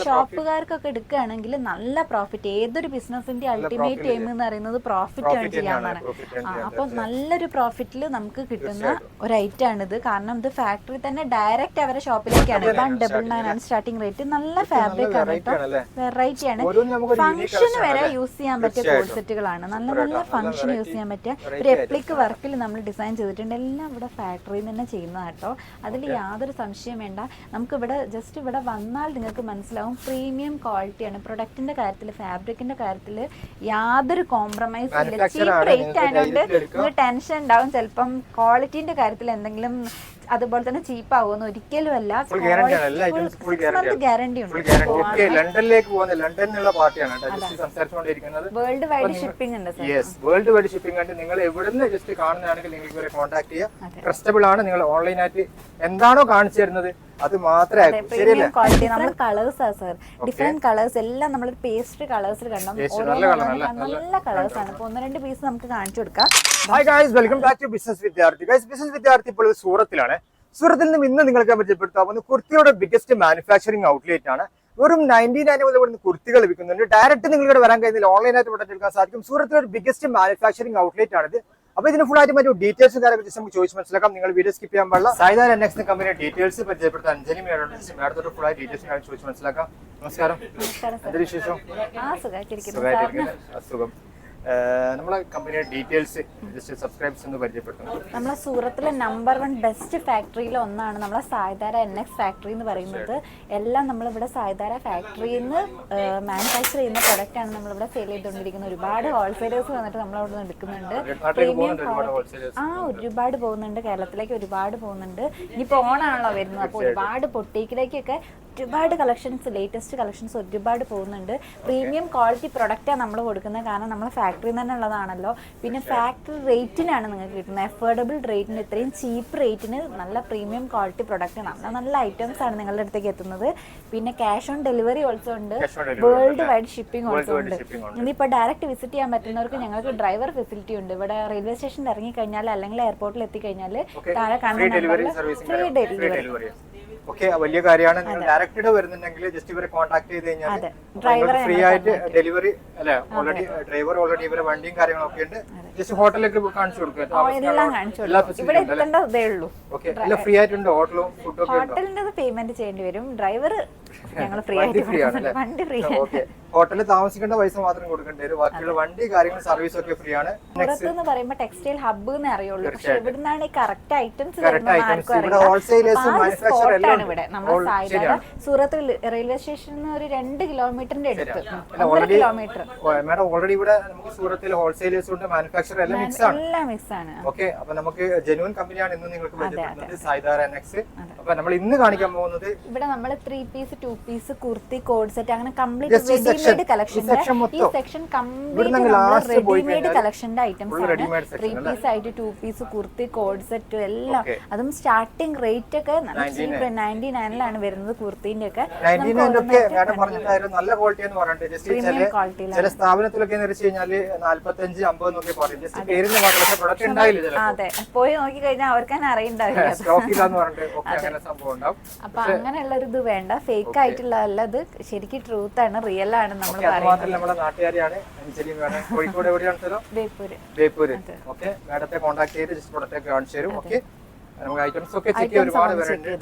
ഷോപ്പുകാർക്കൊക്കെ എടുക്കുകയാണെങ്കിൽ നല്ല പ്രോഫിറ്റ്. ഏതൊരു ബിസിനസിന്റെ അൾട്ടിമേറ്റ് എയിം എന്ന് പറയുന്നത് പ്രോഫിറ്റ് ഏൺ ചെയ്യാനാണ്. അപ്പൊ നല്ലൊരു പ്രോഫിറ്റിൽ നമുക്ക് കിട്ടുന്ന ഒരു ഐറ്റം ആണിത്. കാരണം ഇത് ഫാക്ടറി തന്നെ ഡയറക്റ്റ് അവരെ ഷോപ്പിലേക്കാണ്. 199 ആണ് സ്റ്റാർട്ടിംഗ് റേറ്റ്. നല്ല ഫാബ്രിക് ആണ് കേട്ടോ, വെറൈറ്റി ആണ്. ഫംഗ്ഷന് വരെ യൂസ് ചെയ്യാൻ പറ്റിയ കോഡ് സെറ്റുകളാണ്. നല്ല നല്ല ഫംഗ്ഷൻ യൂസ് ചെയ്യാൻ പറ്റിയ ഒരു എപ്ലിക് വർക്കിൽ നമ്മൾ ഡിസൈൻ ചെയ്തിട്ടുണ്ട്. എല്ലാം ഇവിടെ ഫാക്ടറിയിൽ നിന്ന് തന്നെ ചെയ്യുന്നത് കേട്ടോ. അതിൽ യാതൊരു സംശയം വേണ്ട. നമുക്ക് ഇവിടെ ജസ്റ്റ് ഇവിടെ വന്നാൽ നിങ്ങൾക്ക് മനസ്സിലാവും പ്രീമിയം ക്വാളിറ്റിയാണ്. പ്രൊഡക്റ്റിന്റെ കാര്യത്തിൽ, ഫാബ്രിക്കിന്റെ കാര്യത്തിൽ യാതൊരു കോംപ്രമൈസ് ഇല്ല. ചീപ്പ് റേറ്റ് ആയതുകൊണ്ട് നിങ്ങൾക്ക് ടെൻഷൻ ഉണ്ടാവും ചിലപ്പം ക്വാളിറ്റിന്റെ കാര്യത്തിൽ എന്തെങ്കിലും അതുപോലെ തന്നെ ചീപ്പ് ആവുമെന്ന് ഒരിക്കലും അല്ല. ഗ്യാരണ്ടി ഉണ്ട്. ലണ്ടനിലേക്ക് പോകുന്ന ലണ്ടനിലുള്ള പാർട്ടിയാണ് സംസാരിച്ചുകൊണ്ടിരിക്കുന്നത്. വേൾഡ് വൈഡ് ഷിപ്പിംഗ് ഉണ്ട്. വേൾഡ് വൈഡ് ഷിപ്പിംഗ് ഉണ്ട്. നിങ്ങൾ എവിടുന്ന് ജസ്റ്റ് കാണുന്നതാണെങ്കിൽ നിങ്ങൾക്ക് ഇവരെ കോൺടാക്ട് ചെയ്യാം. ട്രസ്റ്റബിൾ ആണ്. നിങ്ങൾ ഓൺലൈനായിട്ട് എന്താണോ കാണിച്ചു തരുന്നത് അത് മാത്രമേ നമ്മൾ കളേഴ്സാ സർ, ഡിഫറെന്റ് കളേഴ്സ് എല്ലാം നമ്മൾ പേസ്റ്ററി കളേഴ്സിൽ കണ്ടോ. നല്ല കളേഴ്സ് ആണ്. 1-2 പീസ് നമുക്ക് കാണിച്ചു കൊടുക്കാം. Hi guys, welcome back to business Vidyarthi. Business Vidyarthi ഇപ്പോൾ സൂറത്തിലാണ്. സൂറത്തിൽ നിന്നും ഇന്ന് നിങ്ങൾക്ക് പരിചയപ്പെടുത്താൻ പോകുന്നത് കുർത്തിയുടെ ബിഗസ്റ്റ് മാനുഫാക്ചറിംഗ് ഔട്ട്ലെറ്റ് ആണ്. വെറും 99 മുതൽ ഇവിടുന്ന് കുർത്തികൾ വിൽക്കുന്നുണ്ട്. ഡയറക്റ്റ് നിങ്ങളുടെ വരാൻ കഴിയുന്നില്ല, ഓൺലൈനായിട്ട് പ്രൊഡക്റ്റ് എടുക്കാൻ സാധിക്കും. സൂറത്തിലെ ബിഗസ്റ്റ് മാനുഫാക്ചറിംഗ് ഔട്ട്ലെറ്റ് ആണിത്. അപ്പൊ ഇതിന് ഫുൾ ആയിട്ട് മറ്റു ഡീറ്റെയിൽസും കാര്യങ്ങൾ നമുക്ക് ചോദിച്ച് മനസ്സിലാക്കാം. നിങ്ങൾ വീഡിയോ സ്കിപ്പ് ചെയ്യാൻ പാടില്ല. സായിദാർ എൻഎക്സ് കമ്പനിയുടെ ഡീറ്റെയിൽസ് പരിചയപ്പെടുത്താൻ അഞ്ജലി മേഡത്തോട് ഫുൾ ആയിട്ട് ഡീറ്റെയിൽസ് കാര്യം ചോദിച്ച് മനസ്സിലാക്കാം. നമസ്കാരം, എന്തൊരു വിശേഷം? സുഖം. നമ്മളെ കമ്പനിയുടെ ഡീറ്റെയിൽസ് ജസ്റ്റ് സബ്സ്ക്രൈബേഴ്സ് ഒന്ന് പരിചയപ്പെടുത്തണം. നമ്മളെ സൂറത്തിലെ നമ്പർ 1 ബെസ്റ്റ് ഫാക്ടറിയിൽ ഒന്നാണ് നമ്മളെ സായിദാര NX ഫാക്ടറി എന്ന് പറയുന്നത്. എല്ലാം നമ്മളിവിടെ സായിദാര ഫാക്ടറിയിൽ നിന്ന് മാനുഫാക്ചർ ചെയ്യുന്ന പ്രൊഡക്റ്റ് ആണ് നമ്മളിവിടെ സെയിൽ ചെയ്തുകൊണ്ടിരിക്കുന്നത്. ഒരുപാട് ഹോൾസെയിലേഴ്സ് വന്നിട്ട് നമ്മളവിടെ നിന്ന് എടുക്കുന്നുണ്ട്. പ്രീമിയം ഒരുപാട് പോകുന്നുണ്ട്, കേരളത്തിലേക്ക് ഒരുപാട് പോകുന്നുണ്ട്. ഇനിയിപ്പോൾ ഓണാണല്ലോ വരുന്നത്, അപ്പോൾ ഒരുപാട് പൊട്ടീക്കിലേക്കൊക്കെ ഒരുപാട് കളക്ഷൻസ്, ലേറ്റസ്റ്റ് കളക്ഷൻസ് ഒരുപാട് പോകുന്നുണ്ട്. പ്രീമിയം ക്വാളിറ്റി പ്രൊഡക്റ്റാണ് നമ്മൾ കൊടുക്കുന്നത്. കാരണം നമ്മൾ ഫാക്ടറിയിൽ തന്നെ ഉള്ളതാണല്ലോ. പിന്നെ ഫാക്ടറി റേറ്റിനാണ് നിങ്ങൾക്ക് കിട്ടുന്നത്. അഫോർഡബിൾ റേറ്റിന്, ഇത്രയും ചീപ്പ് റേറ്റിന് നല്ല പ്രീമിയം ക്വാളിറ്റി പ്രൊഡക്റ്റ്, നല്ല നല്ല ഐറ്റംസ് ആണ് നിങ്ങളുടെ അടുത്തേക്ക് എത്തുന്നത്. പിന്നെ ക്യാഷ് ഓൺ ഡെലിവറി ഓൾസോ ഉണ്ട്. വേൾഡ് വൈഡ് ഷിപ്പിംഗ് ഓൾസോ ഉണ്ട്. ഇനിയിപ്പോൾ ഡയറക്റ്റ് വിസിറ്റ് ചെയ്യാൻ പറ്റുന്നവർക്ക് ഞങ്ങൾക്ക് ഡ്രൈവർ ഫെസിലിറ്റി ഉണ്ട്. ഇവിടെ റെയിൽവേ സ്റ്റേഷനിൽ ഇറങ്ങിക്കഴിഞ്ഞാൽ അല്ലെങ്കിൽ എയർപോർട്ടിൽ എത്തിക്കഴിഞ്ഞാൽ താഴെ കാണുന്ന ഫ്രീ ഡെലിവറി. ഓക്കെ, വലിയ കാര്യമാണ്. നിങ്ങൾ ഡയറക്റ്റ് വരുന്നുണ്ടെങ്കിൽ ജസ്റ്റ് ഇവരെ കോൺടാക്ട് ചെയ്ത് കഴിഞ്ഞാൽ ഫ്രീ ആയിട്ട് ഡെലിവറി അല്ലെ. ഡ്രൈവർ ഓൾറെഡി ഇവരെ വണ്ടിയും കാര്യങ്ങളൊക്കെ ഉണ്ട്. ജസ്റ്റ് ഹോട്ടലിലേക്ക് കാണിച്ചു കൊടുക്കുക. ഫ്രീ ആയിട്ടുണ്ട്. ഹോട്ടലും ഫുഡും ഹോട്ടലിന്റെ പേയ്മെന്റ് ചെയ്യേണ്ടി വരും. ഡ്രൈവർ ഞങ്ങൾ ഫ്രീ ആയിട്ട് വണ്ടി ഫ്രീ. ഹോട്ടലിൽ താമസിക്കേണ്ട പൈസ മാത്രം കൊടുക്കേണ്ടി വരും. ബാക്കിയുള്ള വണ്ടി കാര്യങ്ങൾ സർവീസ് ഒക്കെ ഫ്രീ ആണ്. പുറത്തെന്ന് പറയുമ്പോൾ ടെക്സ്റ്റൈൽ ഹബ്ബ് എന്നേ അറിയുള്ളൂ. പക്ഷെ ഇവിടുന്നാണ് ഈ കറക്റ്റ് ഐറ്റംസ് ഇവിടെ നമ്മുടെ സായിദാര സൂറത്ത് റെയിൽവേ സ്റ്റേഷനിൽ നിന്ന് ഒരു 2 കിലോമീറ്ററിന്റെ അടുത്ത്, 1 കിലോമീറ്റർ. മാഡം ഓൾറെഡി ഇവിടെ നമുക്ക് സൂറത്തിൽ ഹോൾസെയിലേഴ്സ് ഉണ്ട്, മാനുഫാക്ചർ എല്ലാം മിക്സ് ആണ്. ഓക്കെ, അപ്പൊ നമുക്ക് ജെനുവൻ കമ്പനിയാണ് ഇന്ന് നിങ്ങൾക്ക് പരിചയപ്പെടുന്നത്, സായിദാര NX. അപ്പൊ നമ്മൾ ഇന്ന് കാണിക്കാൻ പോകുന്നത് ഇവിടെ നമ്മൾ 3 piece 2 piece kurti co-ord set അങ്ങനെ കംപ്ലീറ്റ് റെഡിമെയ്ഡ് കളക്ഷന്റെ ഈ സെക്ഷൻ കംപ്ലീറ്റ് റെഡിമെയ്ഡ് കളക്ഷന്റെ ഐറ്റംസ് ആണ്. 3 പീസ് ആയിട്ട് 2 പീസ് കുർത്തി കോഡ് സെറ്റ് എല്ലാം. അതും സ്റ്റാർട്ടിംഗ് റേറ്റ് ഒക്കെ നല്ല ചീപ്പ് 99-ലാണ് വരുന്നത്. കുർത്തിന്റെ ഒക്കെ നല്ല ക്വാളിറ്റി എന്ന് പറഞ്ഞിട്ട് ചില സ്ഥാപനത്തിലൊക്കെ വെച്ച് കഴിഞ്ഞാല് 45-50 എന്നൊക്കെ പറയും. ജസ്റ്റ് പേരിന് മാത്രമേ പ്രൊഡക്റ്റ് ഉണ്ടായില്ല. അതെ, പോയി നോക്കി കഴിഞ്ഞാൽ അവർക്ക് തന്നെ അറിയണ്ടാവില്ല. അപ്പൊ അങ്ങനെയുള്ള ഒരു ഇത് വേണ്ട. ഫേക്ക് ആയിട്ടുള്ളതല്ല, ഇത് ശരിക്കും ട്രൂത്ത് ആണ്, റിയൽ ആണ്. നമ്മൾ കോഴിക്കോട് എവിടെയാണ് സ്ഥലം? ബേപ്പൂര്. ഓക്കെ, മാഡത്തെ കോൺടാക്ട് ചെയ്ത് ജസ്റ്റ് പ്രൊഡക്റ്റ് കാണിച്ചു തരും. ഓക്കെ, നമുക്ക് ഐറ്റംസ് ഒക്കെ ചെക്ക് ചെയ്യാൻ ഒരുപാട്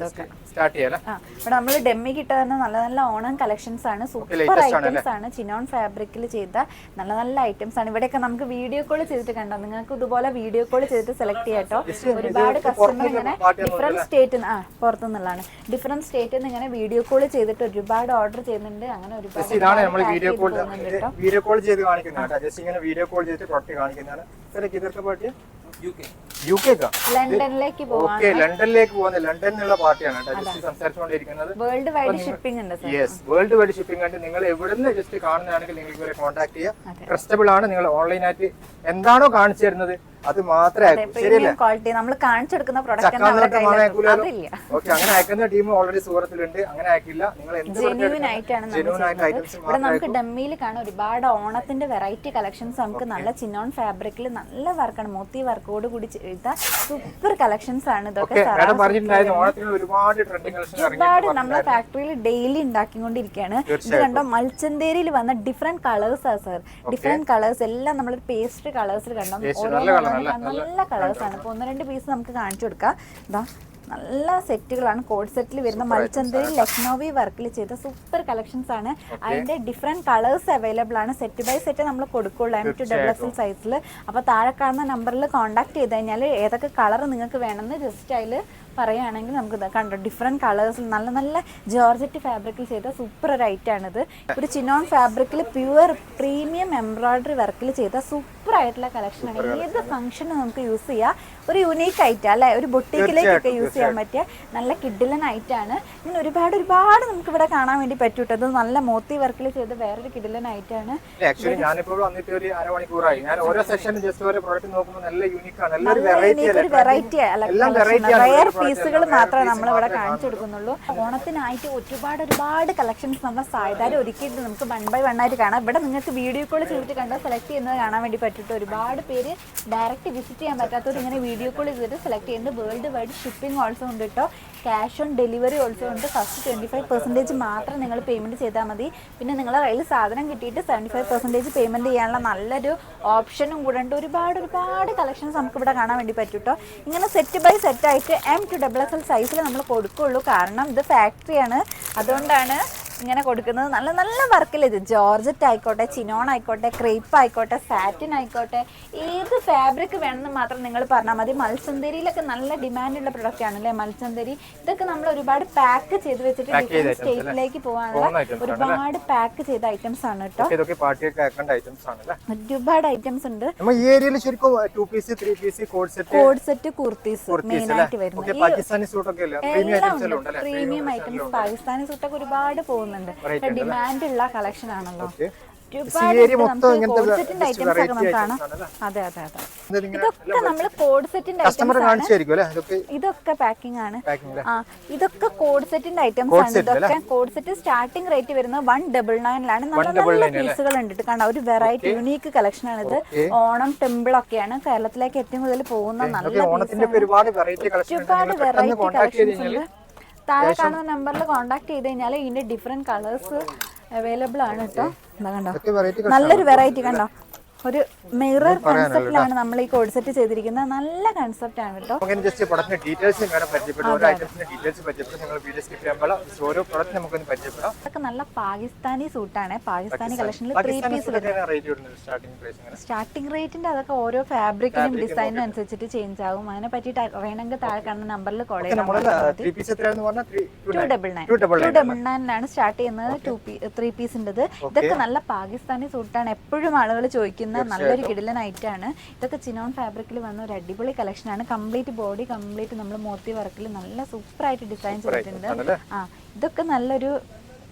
സ്റ്റാർട്ട് ചെയ്യാം. ഇവിടെ നമ്മൾ ഡെമ്മി കിട്ടുന്ന നല്ല നല്ല ഓണം കളക്ഷൻസ് ആണ്. സൂപ്പർ ഐറ്റംസ് ആണ്. ചിനോൺ ഫാബ്രിക്കിൽ ചെയ്ത നല്ല നല്ല ഐറ്റംസ് ആണ്. ഇവിടെയൊക്കെ നമുക്ക് വീഡിയോ കോൾ ചെയ്തിട്ട് കണ്ടോ. നിങ്ങൾക്ക് ഇതുപോലെ വീഡിയോ കോൾ ചെയ്തിട്ട് സെലക്ട് ചെയ്യാട്ടോ. ഒരുപാട് കസ്റ്റമർ ഇങ്ങനെ ഡിഫറെന്റ് സ്റ്റേറ്റ് പുറത്തുനിന്നുള്ളതാണ്, ഡിഫറെന്റ് സ്റ്റേറ്റിൽ നിന്ന് ഇങ്ങനെ വീഡിയോ കോൾ ചെയ്തിട്ട് ഒരുപാട് ഓർഡർ ചെയ്യുന്നുണ്ട്. അങ്ങനെ ഒരുപാട് വീഡിയോ കോൾ ചെയ്ത് കാണിക്കുന്നതാണ്. ജസ്റ്റ് ഇങ്ങനെ വീഡിയോ കോൾ ചെയ്തിട്ട് പ്രൊഡക്റ്റ് കാണിക്കുന്നതാണ്. ഇതൊക്കെ പാർട്ടി ലണ്ടനിലേക്ക് പോകുന്ന ലണ്ടനിലുള്ള പാർട്ടിയാണ് സംസാരിച്ചുകൊണ്ടിരിക്കുന്നത്. വേൾഡ് വൈഡ് ഷിപ്പിംഗ് ഉണ്ട്. വേൾഡ് വൈഡ് ഷിപ്പിംഗ് ഉണ്ട്. നിങ്ങൾ എവിടുന്ന് ജസ്റ്റ് കാണുന്നതാണെങ്കിൽ നിങ്ങൾക്ക് ഇവരെ കോൺടാക്ട് ചെയ്യാം. ട്രസ്റ്റബിൾ ആണ്. നിങ്ങൾ ഓൺലൈനായിട്ട് എന്താണോ കാണിച്ചു തരുന്നത് അത് മാത്രമേ നമ്മൾ കാണിച്ചെടുക്കുന്ന ഓക്കെ, അങ്ങനെ അയക്കുന്ന ടീം ഓൾറെഡി സൂറത്തിലുണ്ട്. അങ്ങനെ അയക്കില്ല. നിങ്ങൾ ഇവിടെ നമുക്ക് ഡമ്മിയിൽ കാണാൻ ഒരുപാട് ഓണത്തിന്റെ വെറൈറ്റി കളക്ഷൻസ്. നമുക്ക് നല്ല ചിനോൺ ഫാബ്രിക്കിൽ നല്ല വർക്കാണ്, മോത്തി വർക്ക് വർക്കോട് കൂടി ചെയ്ത സൂപ്പർ കളക്ഷൻസ് ആണ് ഇതൊക്കെ. ഒരുപാട് നമ്മളെ ഫാക്ടറിയിൽ ഡെയിലി ഉണ്ടാക്കിക്കൊണ്ടിരിക്കുകയാണ്. ഇത് കണ്ടോ, മൽച്ചന്തേരിയിൽ വന്ന ഡിഫറെന്റ് കളേഴ്സ് ആണ് സർ. ഡിഫറെന്റ് കളേഴ്സ് എല്ലാം നമ്മൾ പേസ്റ്റ് കളേഴ്സിൽ കണ്ടോ, നല്ല കളേഴ്സ് ആണ്. അപ്പൊ 1-2 പീസ് നമുക്ക് കാണിച്ചു കൊടുക്കാം. ഇതാ നല്ല സെറ്റുകളാണ്, കോഡ് സെറ്റിൽ വരുന്ന മൽച്ചന്തേരി ലക്നൌവി വർക്കിൽ ചെയ്ത സൂപ്പർ കളക്ഷൻസ് ആണ്. അതിന്റെ ഡിഫറെന്റ് കളേഴ്സ് അവൈലബിൾ ആണ്. സെറ്റ് ബൈ സെറ്റ് നമ്മൾ കൊടുക്കുള്ളൂ M2XL സൈസിൽ. അപ്പൊ താഴെ കാണുന്ന നമ്പറിൽ കോൺടാക്ട് ചെയ്ത് കഴിഞ്ഞാൽ ഏതൊക്കെ കളർ നിങ്ങൾക്ക് വേണമെന്ന് ജസ്റ്റ് അതിൽ പറയുകയാണെങ്കിൽ നമുക്ക് കണ്ടോ, ഡിഫറെന്റ് കളേഴ്സിൽ നല്ല നല്ല ജോർജറ്റ് ഫാബ്രിക്കിൽ ചെയ്ത സൂപ്പർ ഒരു ഐറ്റം ആണിത്. ഒരു ചിനോൺ ഫാബ്രിക്കിൽ പ്യുവർ പ്രീമിയം എംബ്രോയിഡറി വർക്കിൽ ചെയ്ത സൂപ്പർ ആയിട്ടുള്ള കളക്ഷൻ ആണ്. ഏത് ഫംഗ്ഷനും നമുക്ക് യൂസ് ചെയ്യാം. ഒരു യുണീക്ക് ഐറ്റം അല്ലെ, ഒരു ബൊട്ടീക്കിലേക്കൊക്കെ യൂസ് ചെയ്യാൻ പറ്റിയ നല്ല കിഡിലൻ ഐറ്റം ആണ്. ഇങ്ങനെ ഒരുപാട് നമുക്ക് ഇവിടെ കാണാൻ വേണ്ടി പറ്റൂട്ടത്. നല്ല മോത്തി വർക്കിൽ ചെയ്ത വേറൊരു കിഡിലൻ ഐറ്റം ആണ്. വെറൈറ്റി റയർ പീസുകൾ മാത്രമേ നമ്മൾ ഇവിടെ കാണിച്ചു കൊടുക്കുന്നുള്ളൂ. ഓണത്തിനായിട്ട് ഒരുപാട് കളക്ഷൻസ് നമ്മുടെ സായിദാർ ഒരുക്കിയിട്ട് നമുക്ക് 1 by 1 ആയിട്ട് കാണാം. ഇവിടെ നിങ്ങൾക്ക് വീഡിയോ കോൾ ചെയ്തിട്ട് കണ്ടാൽ സെലക്ട് ചെയ്യുന്നത് കാണാൻ വേണ്ടി പറ്റിയിട്ട് ഒരുപാട് പേര് ഡയറക്റ്റ് വിസിറ്റ് ചെയ്യാൻ പറ്റാത്തവർ ഇങ്ങനെ വീഡിയോ കോൾ ചെയ്തിട്ട് സെലക്ട് ചെയ്യുന്നുണ്ട്. വേൾഡ് വൈഡ് ഷിപ്പിംഗ് ഓൾസോ ഉണ്ട് കേട്ടോ. ക്യാഷ് ഓൺ ഡെലിവറി ഓൾസോ ഉണ്ട്. ഫസ്റ്റ് 25% മാത്രം നിങ്ങൾ പേയ്മെന്റ് ചെയ്താൽ മതി. പിന്നെ നിങ്ങളുടെ കയ്യിൽ സാധനം കിട്ടിയിട്ട് 75% പേയ്മെന്റ് ചെയ്യാനുള്ള നല്ലൊരു ഓപ്ഷനും കൂടെ ഉണ്ട്. ഒരുപാട് കളക്ഷൻസ് നമുക്ക് ഇവിടെ കാണാൻ വേണ്ടി പറ്റും കേട്ടോ. ഇങ്ങനെ സെറ്റ് ബൈ സെറ്റ് ആയിട്ട് M2XL സൈസിൽ നമ്മൾ കൊടുക്കുള്ളൂ. കാരണം ഇത് ഫാക്ടറിയാണ്, അതുകൊണ്ടാണ് ഇങ്ങനെ കൊടുക്കുന്നത്. നല്ല നല്ല വർക്കിൽ ഇത് ജോർജറ്റ് ആയിക്കോട്ടെ, ചിനോൺ ആയിക്കോട്ടെ, ക്രേപ്പ് ആയിക്കോട്ടെ, സാറ്റിൻ ആയിക്കോട്ടെ, ഏത് ഫാബ്രിക് വേണമെന്ന് മാത്രം നിങ്ങൾ പറഞ്ഞാൽ മതി. മൽച്ചന്തേരിയിലൊക്കെ നല്ല ഡിമാൻഡുള്ള പ്രൊഡക്റ്റ് ആണല്ലേ മൽച്ചന്തേരി. ഇതൊക്കെ നമ്മൾ ഒരുപാട് പാക്ക് ചെയ്ത് വെച്ചിട്ട് ഡിഫറെന്റ് സ്റ്റേറ്റിലേക്ക് പോകാനുള്ള ഒരുപാട് പാക്ക് ചെയ്ത ഐറ്റംസ് ആണ് കേട്ടോ. ഒരുപാട് ഐറ്റംസ് ഉണ്ട്. കോഡ് സെറ്റ് കുർത്തീസ് മെയിൻ ആയിട്ട് വരുന്നത്. പ്രീമിയം ഐറ്റംസ് പാകിസ്ഥാനി സൂട്ടൊക്കെ ഒരുപാട് പോകുന്നുണ്ട്. ഡിമാൻഡ് ഉള്ള കളക്ഷൻ ആണല്ലോ. ഇതൊക്കെ നമ്മൾ കോഡ് സെറ്റിന്റെ ഇതൊക്കെ പാക്കിംഗ് ആണ്. ഇതൊക്കെ കോഡ് സെറ്റിന്റെ ഐറ്റംസ് ആണ്. ഇതൊക്കെ കോഡ് സെറ്റ് സ്റ്റാർട്ടിംഗ് റേറ്റ് വരുന്നത് 199 നല്ല നല്ല പീസുകൾ ഉണ്ട്. കാണാം, ഒരു വെറൈറ്റി യുണീക്ക് കളക്ഷൻ ആണ് ഇത്. ഓണം ടെമ്പിൾ ഒക്കെയാണ് കേരളത്തിലേക്ക് ഏറ്റവും കൂടുതൽ പോകുന്ന നല്ല ഒരുപാട് വെറൈറ്റി കളക്ഷൻസ് ഉണ്ട്. താഴെ കാണുന്ന നമ്പറിൽ കോൺടാക്ട് ചെയ്ത് കഴിഞ്ഞാൽ ഇതിന്റെ ഡിഫറെന്റ് കളേഴ്സ് അവൈലബിൾ ആണ് കേട്ടോ. കണ്ടോ, നല്ലൊരു വെറൈറ്റി കണ്ടോ. ഒരു മിറർ കൺസെപ്റ്റിലാണ് നമ്മൾ ഈ കോഡ് സെറ്റ് ചെയ്തിരിക്കുന്നത്. നല്ല കൺസെപ്റ്റ് ആണ് കേട്ടോ. നല്ല പാകിസ്ഥാനി സൂട്ടാണ്. പാകിസ്ഥാനി കളക്ഷനിൽ 3 പീസ് സ്റ്റാർട്ടിംഗ് റേറ്റിന്റെ അതൊക്കെ ഓരോ ഫാബ്രിക്കിനും ഡിസൈനും അനുസരിച്ചിട്ട് ചേഞ്ച് ആകും. അതിനെ പറ്റിയിട്ട് അറിയണമെങ്കിൽ താഴെ കാണുന്ന നമ്പറിൽ കോൾ ചെയ്യാം. 299 സ്റ്റാർട്ട് ചെയ്യുന്നത്. 3 പീസിൻ്റെത്. ഇതൊക്കെ നല്ല പാകിസ്ഥാനി സൂട്ടാണ്. എപ്പോഴും ആളുകൾ ചോദിക്കുന്ന നല്ലൊരു കിടിലൻ ഐറ്റം ആണ്. ഇതൊക്കെ ചിനോൺ ഫാബ്രിക്കിൽ വന്ന ഒരു അടിപൊളി കളക്ഷൻ ആണ്. കംപ്ലീറ്റ് ബോഡി കംപ്ലീറ്റ് നമ്മൾ മോത്തി വർക്കിൽ നല്ല സൂപ്പർ ആയിട്ട് ഡിസൈൻ ചെയ്തിട്ടുണ്ട്. ഇതൊക്കെ നല്ലൊരു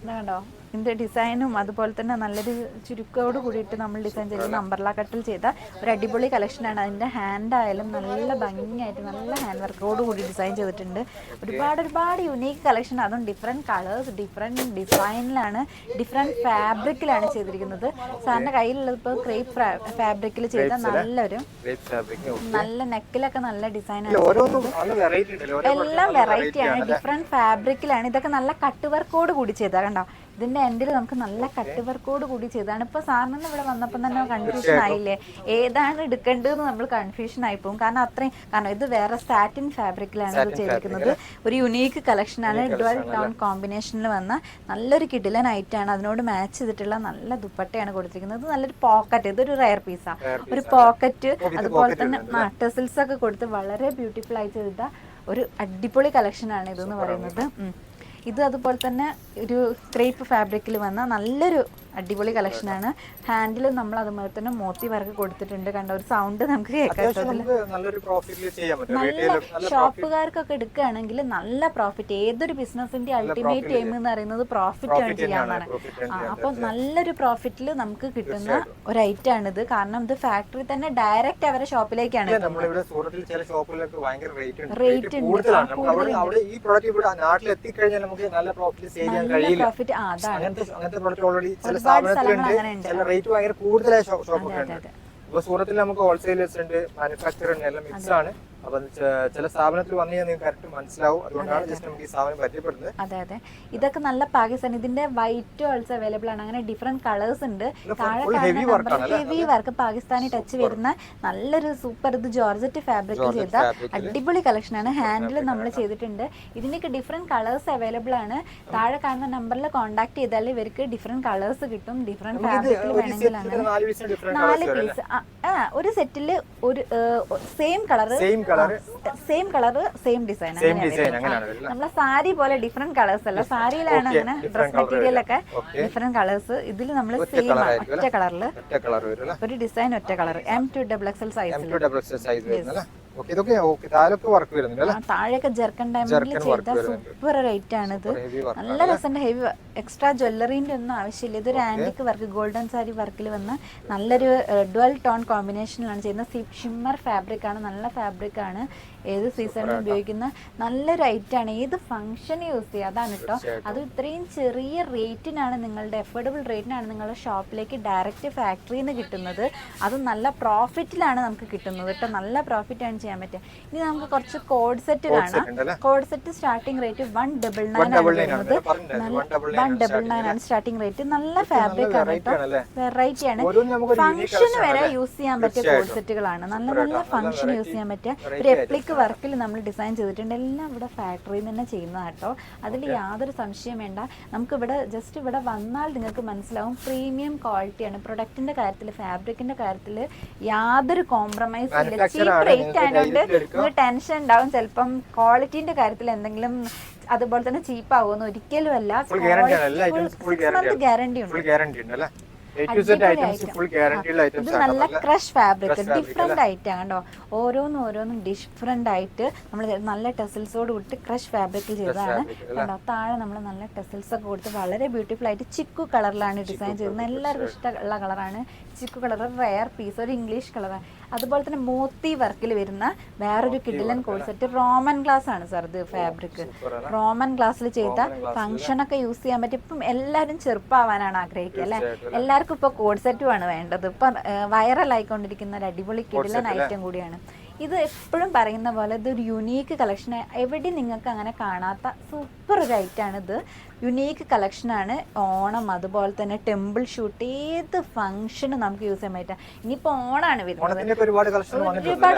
കണ്ടോ, ഇതിന്റെ ഡിസൈനും അതുപോലെ തന്നെ നല്ലൊരു ചുരുക്കോട് കൂടിയിട്ട് നമ്മൾ ഡിസൈൻ ചെയ്ത അംബർല കട്ടിൽ ചെയ്ത ഒരു അടിപൊളി കളക്ഷനാണ്. അതിന്റെ ഹാൻഡ് ആയാലും നല്ല ഭംഗിയായിട്ട് നല്ല ഹാൻഡ് വർക്കോട് കൂടി ഡിസൈൻ ചെയ്തിട്ടുണ്ട്. ഒരുപാട് യുണീക്ക് കളക്ഷൻ. അതും ഡിഫറെന്റ് കളേഴ്സ്, ഡിഫറെന്റ് ഡിസൈനിലാണ്, ഡിഫറെന്റ് ഫാബ്രിക്കിലാണ് ചെയ്തിരിക്കുന്നത്. സാറിന്റെ കയ്യിലുള്ളത് ഇപ്പോൾ ക്രേപ്പ് ഫാബ്രിക്കിൽ ചെയ്ത നല്ലൊരു നല്ല നെക്കിലൊക്കെ നല്ല ഡിസൈൻ ആണ്. എല്ലാം വെറൈറ്റിയാണ്, ഡിഫറെന്റ് ഫാബ്രിക്കിലാണ്. ഇതൊക്കെ നല്ല കട്ട് വർക്കോട് കൂടി ചെയ്താൽ കണ്ടോ. ഇതിന്റെ എൻഡിൽ നമുക്ക് നല്ല കട്ട് വർക്കോട് കൂടി ചെയ്താണ്. ഇപ്പൊ സാറിന് ഇവിടെ വന്നപ്പോൾ തന്നെ കൺഫ്യൂഷൻ ആയില്ലേ, ഏതാണ് എടുക്കേണ്ടതെന്ന് നമ്മൾ കൺഫ്യൂഷൻ ആയി പോകും. കാരണം ഇത് വേറെ സാറ്റിൻ ഫാബ്രിക്കിലാണ് ഇത് ചെയ്തിരിക്കുന്നത്. ഒരു യുണീക്ക് കളക്ഷനാണ്. 12 ടോൺ കോമ്പിനേഷനിൽ വന്ന നല്ലൊരു കിടിലൻ ഐറ്റാണ്. അതിനോട് മാച്ച് ചെയ്തിട്ടുള്ള നല്ല ദുപ്പട്ടയാണ് കൊടുത്തിരിക്കുന്നത്. നല്ലൊരു പോക്കറ്റ്, ഇതൊരു റയർ പീസാ. ഒരു പോക്കറ്റ് അതുപോലെ തന്നെ ടെസിൽസ് ഒക്കെ കൊടുത്ത് വളരെ ബ്യൂട്ടിഫുൾ ആയി ചെയ്ത ഒരു അടിപൊളി കളക്ഷനാണ് ഇതെന്ന് പറയുന്നത്. ഇത് അതുപോലെ തന്നെ ഒരു ക്രേപ്പ് ഫാബ്രിക്കിൽ വന്ന നല്ലൊരു അടിപൊളി കളക്ഷനാണ്. ഹാൻഡിൽ നമ്മൾ അതുപോലെ തന്നെ മോത്തി വർക്ക് കൊടുത്തിട്ടുണ്ട്. കണ്ട ഒരു സൗണ്ട് നമുക്ക് കേൾക്കാം. നല്ല ഷോപ്പുകാർക്കൊക്കെ എടുക്കുകയാണെങ്കിൽ നല്ല പ്രോഫിറ്റ്. ഏതൊരു ബിസിനസിന്റെ അൾട്ടിമേറ്റ് എയിം എന്ന് പറയുന്നത് പ്രോഫിറ്റ് ഏൺ ചെയ്യാനാണ്. അപ്പൊ നല്ലൊരു പ്രോഫിറ്റിൽ നമുക്ക് കിട്ടുന്ന ഒരു ഐറ്റം ആണിത്. കാരണം ഇത് ഫാക്ടറി തന്നെ ഡയറക്റ്റ് അവരുടെ ഷോപ്പിലേക്കാണ് റേറ്റ് ഉണ്ട്. നല്ല പ്രോഫിറ്റ് സെയിൽ ചെയ്യാൻ കഴിയില്ല. അങ്ങനത്തെ പ്രോഡക്റ്റ് ഓൾറെഡി ചില സ്ഥാപനത്തിലുണ്ട്, ചില റേറ്റ് ഭയങ്കര കൂടുതലായ ഷോപ്പൊക്കെ ഉണ്ട്. അപ്പൊ സൂറത്തിൽ നമുക്ക് ഹോൾസെയിലേഴ്സ് ഉണ്ട്, മാനുഫാക്ചർ ഉണ്ട്, എല്ലാം മിക്സ് ആണ്. അപ്പൊ ചില സ്ഥാപനത്തിൽ വന്നു കഴിഞ്ഞാൽ നിങ്ങൾക്ക് കറക്റ്റ് മനസ്സിലാവും. അതുകൊണ്ടാണ് ജസ്റ്റ് നമുക്ക് ഈ സ്ഥാപനം പരിചയപ്പെടുന്നത്. അതെ അതെ, ഇതൊക്കെ നല്ല പാകിസ്ഥാൻ. ഇതിന്റെ വൈറ്റ് ഓൾസോ അവൈലബിൾ ആണ്. അങ്ങനെ ഡിഫറെന്റ് കളേഴ്സ് ഉണ്ട്. ഹെവി വർക്ക് പാകിസ്ഥാനി ടച്ച് വരുന്ന നല്ലൊരു സൂപ്പർ, ഇത് ജോർജറ്റ് ഫാബ്രിക് ചെയ്ത അടിപൊളി കളക്ഷൻ ആണ്. ഹാൻഡിൽ നമ്മൾ ചെയ്തിട്ടുണ്ട്. ഇതിനൊക്കെ ഡിഫറെന്റ് കളേഴ്സ് അവൈലബിൾ ആണ്. താഴെ കാണുന്ന നമ്പറിൽ കോൺടാക്ട് ചെയ്താൽ ഇവർക്ക് ഡിഫറെന്റ് കളേഴ്സ് കിട്ടും. ഡിഫറെന്റ് ഫാബ്രിക്കിൽ വേണമെങ്കിൽ അങ്ങനെ 4 പീസ് ഒരു സെറ്റില് ഒരു സെയിം കളർ സെയിം ഡിസൈൻ. നമ്മളെ സാരി പോലെ ഡിഫറെന്റ് കളേഴ്സ് അല്ല, സാരിയിലാണ് അങ്ങനെ ഡ്രസ് മെറ്റീരിയൽ ഒക്കെ ഡിഫറെന്റ് കളേഴ്സ്. ഇതിൽ നമ്മൾ സെയിം ഒറ്റ കളറിൽ ഒരു ഡിസൈൻ, ഒറ്റ കളർ, M2XXL സൈസിൽ. താഴെയൊക്കെ ജെർക്കൻ ഡയമണ്ടിൽ ചെയ്ത സൂപ്പർ റേറ്റ് ആണ്. ഇത് നല്ല രസമുണ്ട്. ഹെവി എക്സ്ട്രാ ജ്വല്ലറിന്റെ ഒന്നും ആവശ്യമില്ല. ഇതൊരു ആന്റിക് വർക്ക്, ഗോൾഡൻ സാരി വർക്കിൽ വന്ന നല്ലൊരു ഡുവൽ ടോൺ കോമ്പിനേഷനിലാണ് ചെയ്യുന്നത്. ഷിമ്മർ ഫാബ്രിക് ആണ്, നല്ല ഫാബ്രിക് ആണ്. ഏത് സീസണിലും ഉപയോഗിക്കുന്ന നല്ലൊരു ഐറ്റം ആണ്. ഏത് ഫംഗ്ഷന് യൂസ് ചെയ്യുക, അതാണ് കേട്ടോ. അത് ഇത്രയും ചെറിയ റേറ്റിനാണ്, നിങ്ങളുടെ അഫോർഡബിൾ റേറ്റിനാണ് നിങ്ങളുടെ ഷോപ്പിലേക്ക് ഡയറക്റ്റ് ഫാക്ടറിയിൽ നിന്ന് കിട്ടുന്നത്. അത് നല്ല പ്രോഫിറ്റിലാണ് നമുക്ക് കിട്ടുന്നത് കേട്ടോ. നല്ല പ്രോഫിറ്റാണ് ചെയ്യാൻ പറ്റുക. ഇനി നമുക്ക് കുറച്ച് കോഡ് സെറ്റ് കാണാം. കോഡ് സെറ്റ് സ്റ്റാർട്ടിംഗ് റേറ്റ് 199 ആണ് വരുന്നത്. 199 ആണ് സ്റ്റാർട്ടിംഗ് റേറ്റ്. നല്ല ഫാബ്രിക് ആണ് കേട്ടോ, വെറൈറ്റി ആണ്. ഫംഗ്ഷന് വരെ യൂസ് ചെയ്യാൻ പറ്റിയ കോഡ് സെറ്റുകളാണ്. നല്ല നല്ല ഫംഗ്ഷൻ യൂസ് ചെയ്യാൻ പറ്റിയ ഒരു എപ്ലിക് വർക്കിൽ നമ്മൾ ഡിസൈൻ ചെയ്തിട്ടുണ്ട്. എല്ലാം ഇവിടെ ഫാക്ടറിയിൽ നിന്ന് ചെയ്യുന്നതാണ് കേട്ടോ. അതിൽ യാതൊരു സംശയം വേണ്ട. നമുക്ക് ഇവിടെ ജസ്റ്റ് ഇവിടെ വന്നാൽ നിങ്ങൾക്ക് മനസ്സിലാവും പ്രീമിയം ക്വാളിറ്റിയാണ്. പ്രൊഡക്റ്റിന്റെ കാര്യത്തിൽ, ഫാബ്രിക്കിന്റെ കാര്യത്തിൽ യാതൊരു കോംപ്രമൈസ് ഇല്ല. ചീപ്പ് റേറ്റ് ആയതുകൊണ്ട് നിങ്ങൾക്ക് ടെൻഷൻ ഉണ്ടാവും ചിലപ്പം ക്വാളിറ്റിന്റെ കാര്യത്തിൽ എന്തെങ്കിലും അതുപോലെ തന്നെ ചീപ്പ് ആവുമെന്ന്. ഒരിക്കലും അല്ല. 6 month ഗ്യാരണ്ടി ഉണ്ട്. ഇത് നല്ല ക്രഷ് ഫാബ്രിക്, ഡിഫറെന്റ് ആയിട്ട് കണ്ടോ. ഓരോന്നും ഡിഫറെന്റ് ആയിട്ട് നമ്മൾ നല്ല ടെസിൽസോട് കൂടി ക്രഷ് ഫാബ്രിക്കിൽ ചെയ്തതാണ് കണ്ടോ. താഴെ നമ്മൾ നല്ല ടെസിൽസ് ഒക്കെ കൊടുത്ത് വളരെ ബ്യൂട്ടിഫുൾ ആയിട്ട് ചിക്കു കളറിലാണ് ഡിസൈൻ ചെയ്യുന്നത്. എല്ലാവർക്കും ഇഷ്ടമുള്ള കളറാണ് ചിക്കു കളർ. റെയർ പീസ്, ഒരു ഇംഗ്ലീഷ് കളറാണ്. അതുപോലെ തന്നെ മോത്തി വർക്കിൽ വരുന്ന വേറൊരു കിഡിലൻ കോഡ് സെറ്റ്. റോമൻ ഗ്ലാസ് ആണ് സാർ ഇത് ഫാബ്രിക്. റോമൻ ഗ്ലാസ്സിൽ ചെയ്ത ഫംഗ്ഷനൊക്കെ യൂസ് ചെയ്യാൻ പറ്റും. ഇപ്പം എല്ലാവരും ചെറുപ്പമാവാനാണ് ആഗ്രഹിക്കുക അല്ലെ. എല്ലാവർക്കും ഇപ്പൊ കോഡ് സെറ്റുമാണ് വേണ്ടത്. ഇപ്പൊ വൈറൽ ആയിക്കൊണ്ടിരിക്കുന്ന ഒരു അടിപൊളി കിഡിലൻ ഐറ്റം കൂടിയാണ് ഇത്. എപ്പോഴും പറയുന്ന പോലെ ഇതൊരു യുണീക്ക് കളക്ഷൻ. എവിടെ നിങ്ങൾക്ക് അങ്ങനെ കാണാത്ത സൂപ്പർ ഒരു ഐറ്റാണ് ഇത്. യുണീക്ക് കളക്ഷനാണ്. ഓണം, അതുപോലെ തന്നെ ടെമ്പിൾ ഷൂട്ട്, ഏത് ഫംഗ്ഷനും നമുക്ക് യൂസ് ചെയ്യാൻ പറ്റുക. ഇനിയിപ്പോ ഓണാണ് വരുന്നത്. ഒരുപാട്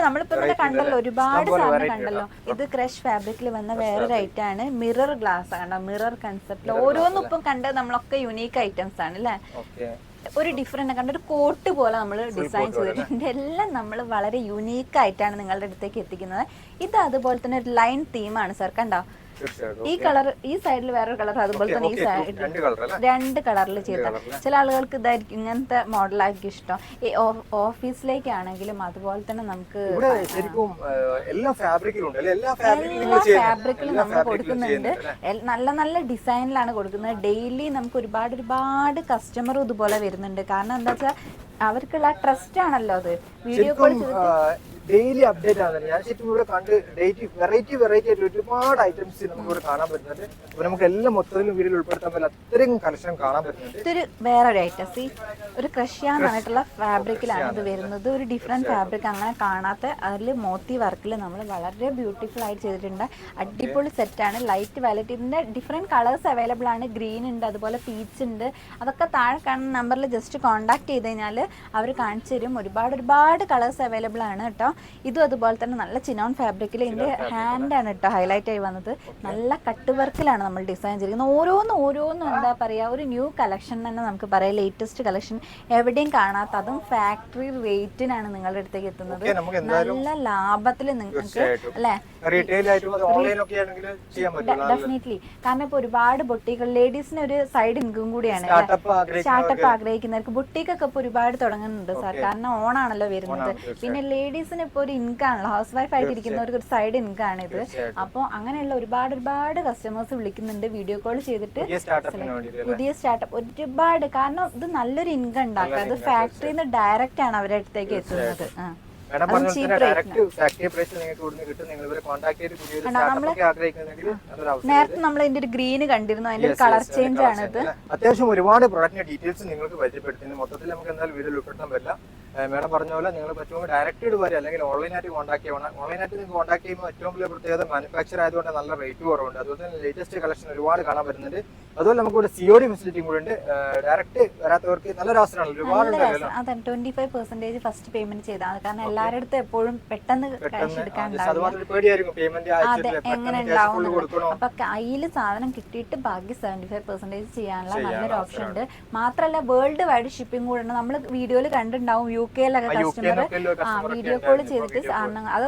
നമ്മളിപ്പോ ഇവിടെ കണ്ടല്ലോ, ഒരുപാട് സാധനം കണ്ടല്ലോ. ഇത് ക്രഷ് ഫാബ്രിക്കിൽ വന്ന വേറൊരു ഐറ്റാണ്. മിറർ ഗ്ലാസ് കണ്ടോ, മിറർ കൺസെപ്റ്റിൽ. ഓരോന്നും ഇപ്പം കണ്ടത് നമ്മളൊക്കെ യുണീക്ക് ഐറ്റംസ് ആണ് അല്ലേ. ഒരു ഡിഫറെന്റ് കണ്ട ഒരു കോട്ട് പോലെ നമ്മൾ ഡിസൈൻ ചെയ്തിട്ടുണ്ട്. എല്ലാം നമ്മൾ വളരെ യുണീക്ക് ആയിട്ടാണ് നിങ്ങളുടെ അടുത്തേക്ക് എത്തിക്കുന്നത്. ഇത് അതുപോലെ തന്നെ ഒരു ലൈൻ തീമാണ് സാർ. കണ്ടോ, ഈ കളർ, ഈ സൈഡിൽ വേറൊരു കളർ, അതുപോലെ തന്നെ ഈ സൈഡിൽ 2 കളറിൽ ചെയ്ത. ചില ആളുകൾക്ക് ഇതായിരിക്കും ഇങ്ങനത്തെ മോഡലായിരിക്കും ഇഷ്ടം. ഈ ഓഫീസിലേക്കാണെങ്കിലും അതുപോലെ തന്നെ നമുക്ക് എല്ലാ ഫാബ്രിക്കിലും നമ്മൾ കൊടുക്കുന്നുണ്ട്. നല്ല നല്ല ഡിസൈനിലാണ് കൊടുക്കുന്നത്. ഡെയിലി നമുക്ക് ഒരുപാട് കസ്റ്റമർ ഇതുപോലെ വരുന്നുണ്ട്. കാരണം എന്താ വെച്ചാൽ അവർക്കുള്ള ട്രസ്റ്റ് ആണല്ലോ അത്. വീഡിയോ കോൾ ചെയ്തിട്ട് ഡെയിലി അപ്ഡേറ്റ് ആകുന്നുണ്ട്. ഞാൻ ശരിക്കും ഇവിടെ കണ്ട് വെറൈറ്റി ആയിട്ട് ഒരുപാട് ഐറ്റംസ് നമുക്ക് ഇവിടെ കാണാൻ പറ്റുന്നുണ്ട്. അപ്പൊ നമുക്ക് എല്ലാം മൊത്തത്തിലും വീഡിയോയിൽ ഉൾപ്പെടുത്താൻ പറ്റില്ല, അത്രയും കളക്ഷൻ കാണാൻ പറ്റുന്നുണ്ട്. ഇതൊരു വേറൊരു ഐറ്റം, ഒരു ക്രഷ്യാന്നായിട്ടുള്ള ഫാബ്രിക്കിലാണ് ഇത് വരുന്നത്. ഒരു ഡിഫറെന്റ് ഫാബ്രിക് അങ്ങനെ കാണാത്ത. അതിൽ മോത്തി വർക്കിൽ നമ്മൾ വളരെ ബ്യൂട്ടിഫുൾ ആയിട്ട് ചെയ്തിട്ടുണ്ട്. അടിപൊളി സെറ്റാണ്. ലൈറ്റ് വയലറ്റ്, ഇതിന്റെ ഡിഫറെന്റ് കളേഴ്സ് അവൈലബിൾ ആണ്. ഗ്രീൻ ഉണ്ട്, അതുപോലെ പീച്ച് ഉണ്ട്. അതൊക്കെ താഴെ കാണുന്ന നമ്പറിൽ ജസ്റ്റ് കോൺടാക്ട് ചെയ്ത് കഴിഞ്ഞാൽ അവർ കാണിച്ചു തരും. ഒരുപാട് കളേഴ്സ് അവൈലബിൾ ആണ് കേട്ടോ. ഇതും അതുപോലെ തന്നെ നല്ല ചിനോൺ ഫാബ്രിക്കിൽ. ഇതിന്റെ ഹാൻഡാണ് കേട്ടോ ഹൈലൈറ്റ് ആയി വന്നത്. നല്ല കട്ട് വർക്കിലാണ് നമ്മൾ ഡിസൈൻ ചെയ്തിരിക്കുന്നത്. ഓരോന്നും എന്താ പറയുക, ഒരു ന്യൂ കളക്ഷൻ തന്നെ നമുക്ക് പറയാം. ലേറ്റസ്റ്റ് കളക്ഷൻ, എവിടെയും കാണാത്ത, അതും ഫാക്ടറി റേറ്റിനാണ് നിങ്ങളുടെ അടുത്തേക്ക് എത്തുന്നത്. നല്ല ലാഭത്തിൽ നിങ്ങൾക്ക് അല്ലെ, ഡെഫിനറ്റ്ലി. കാരണം ഇപ്പൊ ഒരുപാട് ബൊട്ടികൾ, ലേഡീസിന് ഒരു സൈഡ് ഇൻകം കൂടിയാണ്. സ്റ്റാർട്ടപ്പ് ആഗ്രഹിക്കുന്നവർക്ക് ബൊട്ടിക്കൊക്കെ ഇപ്പൊ ഒരുപാട് തുടങ്ങുന്നുണ്ട് സാർ. കാരണം ഓണാണല്ലോ വരുന്നത്. പിന്നെ ലേഡീസിന് ഇപ്പൊ ഒരു ഇൻകം ആണല്ലോ, ഹൗസ് വൈഫ് ആയിട്ടിരിക്കുന്നവർക്ക് ഒരു സൈഡ് ഇൻകം ആണ് ഇത്. അപ്പൊ അങ്ങനെയുള്ള ഒരുപാട് കസ്റ്റമേഴ്സ് വിളിക്കുന്നുണ്ട് വീഡിയോ കോൾ ചെയ്തിട്ട്. പുതിയ സ്റ്റാർട്ടപ്പ് ഒരുപാട്. കാരണം ഇത് നല്ലൊരു ഇൻകം ഉണ്ടാക്കുക. അത് ഫാക്ടറിയിൽ നിന്ന് ഡയറക്റ്റ് ആണ് അവരുടെ അടുത്തേക്ക് എത്തുന്നത്. നേരത്തെ നമ്മൾ ഇതിന്റെ ഒരു ഗ്രീന് കണ്ടിരുന്നു, അതിന്റെ ഒരു കളർ ചേഞ്ച് ആണ് ഇത്. അത്യാവശ്യം ഒരുപാട് പ്രൊഡക്റ്റിന്റെ ഡീറ്റെയിൽസ് നിങ്ങൾക്ക് പരിചയപ്പെടുത്തുന്നു. മൊത്തത്തിൽ നമുക്ക് എന്തായാലും വീഡിയോ ഉൾപ്പെടുത്താൻ പറ്റില്ല. മേഡം പറഞ്ഞ പോലെ നിങ്ങൾ പറ്റുമ്പോൾ ഡയറക്റ്റ് വരെ അല്ലെങ്കിൽ ഓൺലൈനായിട്ട് കോൺടാക്ട് ചെയ്യണം. ഓൺലൈനായിട്ട് നിങ്ങൾ കോൺടാക്ട് ചെയ്യുമ്പോൾ ഏറ്റവും വലിയ പ്രത്യേകത മാനുഫാക്ചർ ആയതുകൊണ്ട് നല്ല റേറ്റ് കുറവുണ്ട്. അതുപോലെ തന്നെ ലേറ്റസ്റ്റ് കളക്ഷൻ ഒരുപാട് കാണാൻ പറ്റുന്നുണ്ട്. അതുപോലെ നമുക്ക് ഇവിടെ COD ഫെസിലിറ്റിയും കൂടെ ഉണ്ട്. ഡയറക്റ്റ് വരാത്തവർക്ക് നല്ലൊരു അവസരമാണ്. ഒരുപാട് അതെ 25% ഫസ്റ്റ് പേയ്മെന്റ് ചെയ്താൽ കാരണം എല്ലാവരുടെ അടുത്തും എപ്പോഴും പെട്ടെന്ന് ക്യാഷ് എടുക്കാനുണ്ടാവില്ല. അതുമാത്രമൊരു പേടിയായിരിക്കും പേയ്മെന്റ് അതെ എങ്ങനെ ഉണ്ടാവും. അപ്പൊ കയ്യിൽ സാധനം കിട്ടിയിട്ട് ബാക്കി 75% ചെയ്യാനുള്ള നല്ലൊരു ഓപ്ഷൻ ഉണ്ട്. മാത്രല്ല വേൾഡ് വൈഡ് ഷിപ്പിംഗ് കൂടെ ഉണ്ട്. നമ്മൾ വീഡിയോയിൽ കണ്ടിട്ടുണ്ടാവും UK കസ്റ്റമർ വീഡിയോ കോൾ ചെയ്തിട്ട് അത്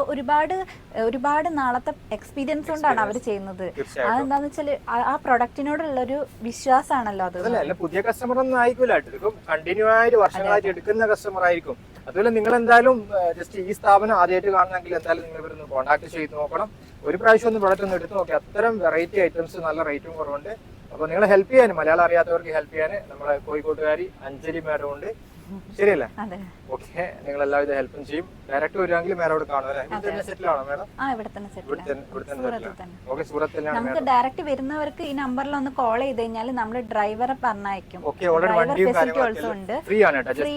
ഒരുപാട് നാളത്തെ എക്സ്പീരിയൻസ് കൊണ്ടാണ് അവർ ചെയ്യുന്നത്. അതെന്താന്ന് വെച്ചാൽ ആ പ്രൊഡക്റ്റിനോടുള്ളൊരു വിശ്വാസമാണല്ലോ അത്. അതല്ല പുതിയ കസ്റ്റമർ ഒന്നും ആയിരിക്കില്ല, ഇതിപ്പം കണ്ടിന്യൂ ആയിട്ട് വർഷങ്ങളായിട്ട് എടുക്കുന്ന കസ്റ്റമർ ആയിരിക്കും. അതുപോലെ നിങ്ങൾ എന്തായാലും ജസ്റ്റ് ഈ സ്ഥാപനം ആദ്യമായിട്ട് കാണണമെങ്കിൽ എന്തായാലും നിങ്ങൾ ഇവരൊന്ന് കോൺടാക്ട് ചെയ്ത് നോക്കണം. ഒരു പ്രാവശ്യം ഒന്ന് പ്രൊഡക്റ്റ് ഒന്ന് എടുത്ത് നോക്കി. അത്തരം വെറൈറ്റി ഐറ്റംസ് നല്ല റേറ്റും കുറവുണ്ട്. അപ്പൊ നിങ്ങളെ ഹെൽപ്പ് ചെയ്യാൻ, മലയാളം അറിയാത്തവർക്ക് ഹെൽപ്പ് ചെയ്യാൻ നമ്മളെ കോഴിക്കോട്ടുകാരി അഞ്ജലി മാഡം ഉണ്ട്. ശരിയല്ലേ? ഓക്കെ, നിങ്ങൾ എല്ലാവിധ ഹെൽപ്പും ചെയ്യും. ഡയറക്റ്റ് വരുവാണെങ്കിൽ മേഡോട് കാണും അല്ലേ? ഇവിടെ തന്നെ സെറ്റിൽ ആണോ മേഡം? ഓക്കെ, സൂറത്ത് നമുക്ക് ഡയറക്റ്റ് വരുന്നവർക്ക് ഈ നമ്പറിൽ ഒന്ന് കോൾ ചെയ്ത് കഴിഞ്ഞാൽ നമ്മൾ ഡ്രൈവറെ പറഞ്ഞയക്കും. ഫ്രീ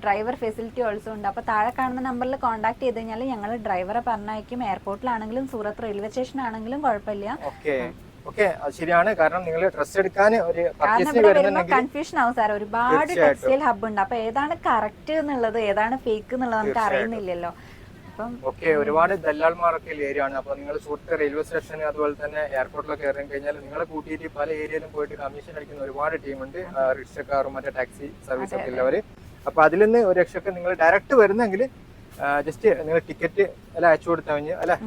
ഡ്രൈവർ ഫെസിലിറ്റി ഓൾസോ ഉണ്ട്. അപ്പൊ താഴെ കാണുന്ന നമ്പറിൽ കോൺടാക്ട് ചെയ്ത് കഴിഞ്ഞാൽ ഞങ്ങൾ ഡ്രൈവറെ പറഞ്ഞയക്കും. എയർപോർട്ടിലാണെങ്കിലും സൂറത്ത് റെയിൽവേ സ്റ്റേഷൻ ആണെങ്കിലും കുഴപ്പമില്ല. ഓക്കെ, അത് ശരിയാണ്. കാരണം നിങ്ങൾ ഡ്രസ് എടുക്കാൻ ഒരു കൺഫ്യൂഷൻ ആവും സാർ. ഒരുപാട് ടെക്സ്റ്റൈൽ ഹബ് ഉണ്ട്. അപ്പൊ ഏതാണ് കറക്റ്റ് എന്നുള്ളത് ഏതാണ് ഫേക്ക് എന്നുള്ളത് നമുക്ക് അറിയുന്നില്ലല്ലോ. ഓക്കെ, ഒരുപാട് ദല്ലാൾമാരൊക്കെ ഏരിയ ആണ്. അപ്പൊ നിങ്ങൾ സുഹൃത്ത് റെയിൽവേ സ്റ്റേഷൻ അതുപോലെ തന്നെ എയർപോർട്ടിലൊക്കെ ഇറങ്ങി കഴിഞ്ഞാൽ നിങ്ങളെ കൂട്ടിയിട്ട് പല ഏരിയയിലും പോയിട്ട് കമ്മീഷൻ അടിക്കുന്ന ഒരുപാട് ടീമുണ്ട്. റിക്ഷക്കാരും മറ്റേ ടാക്സി സർവീസ് ഒക്കെ ഉള്ളവര്. അപ്പൊ അതിൽ നിന്ന് ഒരു രക്ഷക്ക് നിങ്ങൾ ഡയറക്റ്റ് വരുന്നെങ്കിൽ ജസ്റ്റ് നിങ്ങൾ ടിക്കറ്റ് എല്ലാം അയച്ചു കൊടുത്താൽ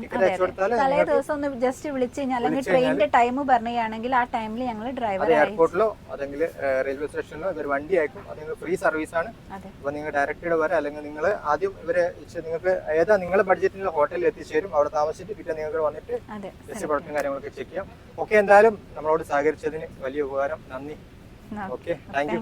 ടിക്കറ്റ് അയച്ചു കൊടുത്താൽ തലേ ദിവസം ഒന്ന് ജസ്റ്റ് വിളിച്ചു കഴിഞ്ഞാൽ അല്ലെങ്കിൽ ട്രെയിനിന്റെ ടൈം പറയുകയാണെങ്കിൽ ആ ടൈമിൽ ഞങ്ങൾ ഡ്രൈവർ എയർപോർട്ടിലോ അല്ലെങ്കിൽ റെയിൽവേ സ്റ്റേഷനിലോ ഇവർ വണ്ടി അയക്കും. അത് നിങ്ങൾ ഫ്രീ സർവീസ് ആണ്. അപ്പൊ നിങ്ങൾ ഡയറക്റ്റ് വരെ അല്ലെങ്കിൽ നിങ്ങൾ ആദ്യം ഇവരെ നിങ്ങൾക്ക് ഏതാ നിങ്ങളുടെ ബഡ്ജറ്റിലുള്ള ഹോട്ടലിൽ എത്തിച്ചേരും. അവിടെ താമസിച്ചിട്ട് പിന്നെ നിങ്ങൾക്ക് വന്നിട്ട് ജസ്റ്റ് പ്രൊഡക്റ്റും കാര്യങ്ങളൊക്കെ ചെക്ക് ചെയ്യാം. ഓക്കെ, എന്തായാലും നമ്മളോട് സഹകരിച്ചതിന് വലിയ ഉപകാരം. നന്ദി. Okay, thank you.